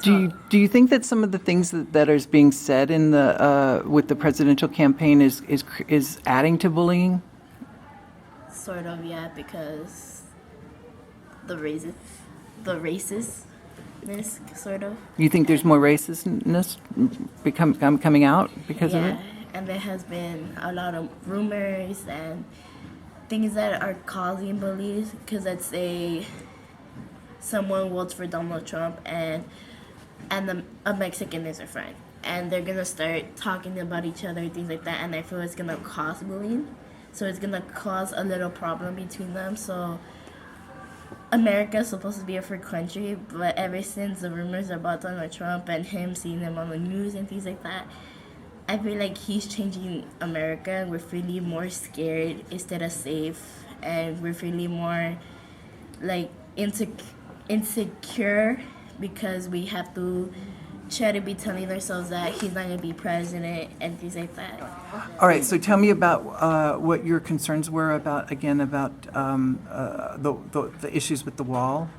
Do you think that some of the things that is being said in the with the presidential campaign is adding to bullying? Sort of, yeah, because the racistness, sort of. You think there's more racistness coming out because of it? Yeah, and there has been a lot of rumors and things that are causing bullies because let's say someone votes for Donald Trump and a Mexican is a friend, and they're gonna start talking about each other, things like that, and I feel it's gonna cause bullying. So it's gonna cause a little problem between them. So America's supposed to be a free country, but ever since the rumors about Donald Trump and him seeing him on the news and things like that, I feel like he's changing America, and we're feeling more scared instead of safe, and we're feeling more like insecure because we have to try to be telling ourselves that he's not going to be president and things like that. All right, so tell me about what your concerns were about the issues with the wall.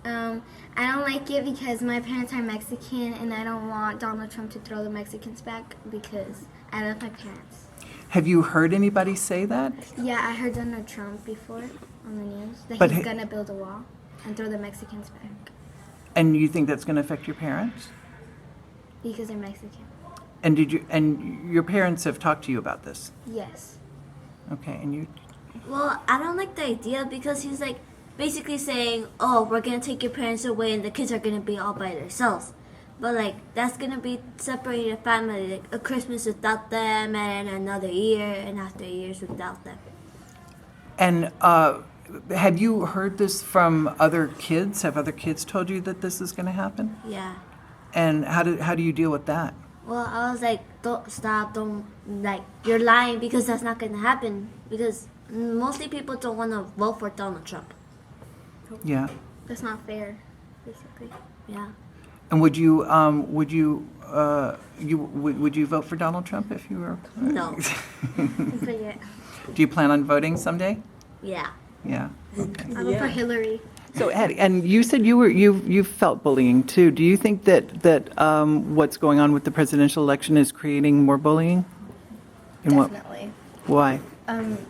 I don't like it because my parents are Mexican and I don't want Donald Trump to throw the Mexicans back because I love my parents. Have you heard anybody say that? Yeah, I heard Donald Trump before on the news that But he's going to build a wall and throw the Mexicans back. And you think that's going to affect your parents? Because they're Mexican. And your parents have talked to you about this? Yes. Okay, and you? Well, I don't like the idea because he's like basically saying, oh, we're going to take your parents away and the kids are going to be all by themselves. But like, that's going to be separating a family, like a Christmas without them and another year and after years without them. And have you heard this from other kids? Have other kids told you that this is going to happen? Yeah. And how do you deal with that? Well, I was like, don't, like, you're lying because that's not going to happen. Because mostly people don't want to vote for Donald Trump. Yeah. That's not fair, basically. Yeah. And would you vote for Donald Trump if you were? No. Forget. Do you plan on voting someday? Yeah. Yeah. Okay. I vote for Hillary. So, Eddie, and you said you felt bullying too. Do you think that what's going on with the presidential election is creating more bullying? Definitely. Why?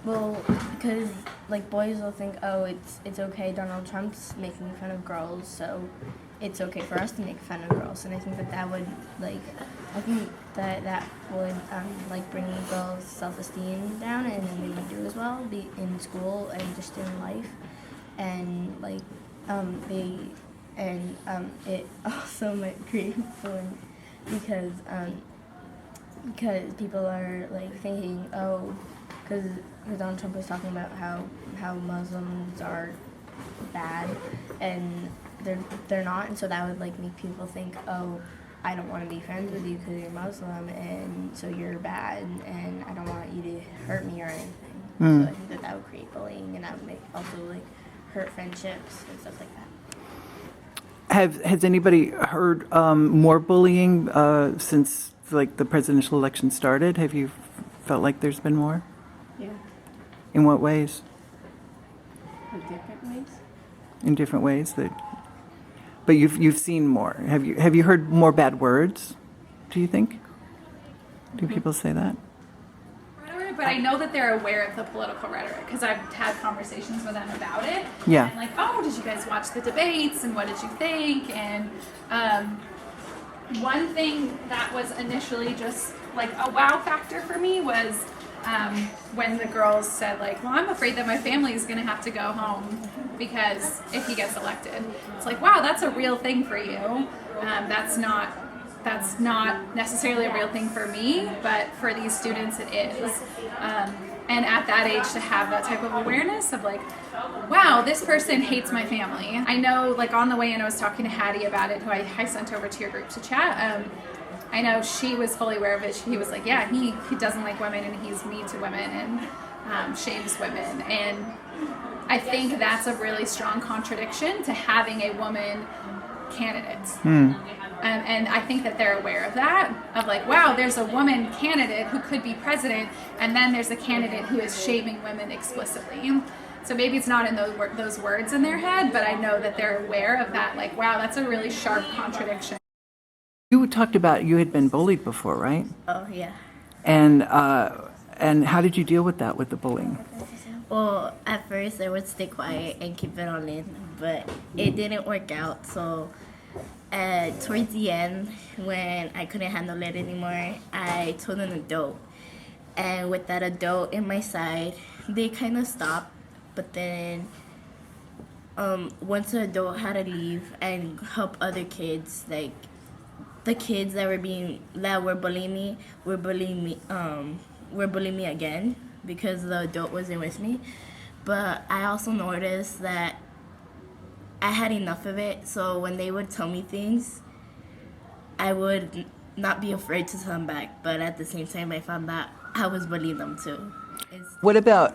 Well, because like boys will think, oh, it's okay. Donald Trump's making fun of girls, so it's okay for us to make fun of girls. And I think that would like bring girls' self-esteem down, and then they would do as well, be in school and just in life. And like it also might create bullying because people are like thinking, oh, because Donald Trump was talking about how Muslims are bad and they're not, and so that would like make people think, oh, I don't want to be friends with you because you're Muslim and so you're bad and I don't want you to hurt me or anything. So I think that would create bullying, and that would make also like hurt friendships and stuff like that. Has anybody heard more bullying since like the presidential election started? Have you felt like there's been more? Yeah. In what ways? In different ways. In different ways but you've seen more. Have you heard more bad words? Do you think? Do people say that? But I know that they're aware of the political rhetoric because I've had conversations with them about it. Yeah. And like, oh, did you guys watch the debates and what did you think? And one thing that was initially just like a wow factor for me was when the girls said like, well, I'm afraid that my family is going to have to go home because if he gets elected. It's like, wow, that's a real thing for you. That's not necessarily a real thing for me, but for these students it is. And at that age to have that type of awareness of like, wow, this person hates my family. I know like on the way in I was talking to Hattie about it, who I sent over to your group to chat. I know she was fully aware of it. He was like, yeah, he doesn't like women and he's mean to women and shames women. And I think that's a really strong contradiction to having a woman candidate. And I think that they're aware of that, of like, wow, there's a woman candidate who could be president, and then there's a candidate who is shaming women explicitly. So maybe it's not in those words in their head, but I know that they're aware of that, like, wow, that's a really sharp contradiction. You talked about you had been bullied before, right? Oh yeah. And how did you deal with that, with the bullying? Well, at first I would stay quiet and keep it all in, but it didn't work out. So, towards the end, when I couldn't handle it anymore, I told an adult. And with that adult in my side, they kind of stopped. But then, once the adult had to leave and help other kids, like the kids that were bullying me, were bullying me again because the adult wasn't with me. But I also noticed that I had enough of it, so when they would tell me things, I would not be afraid to tell them back. But at the same time, I found that I was bullying them too. What about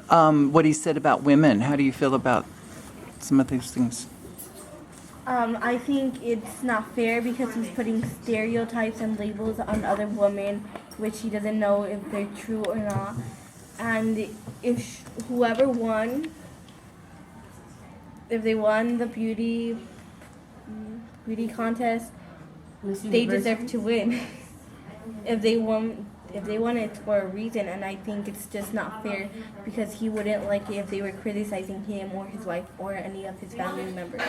what he said about women? How do you feel about some of these things? I think it's not fair because he's putting stereotypes and labels on other women, which he doesn't know if they're true or not. And if whoever won, if they won the beauty contest, they deserve to win. If they won it for a reason, and I think it's just not fair because he wouldn't like it if they were criticizing him or his wife or any of his family members.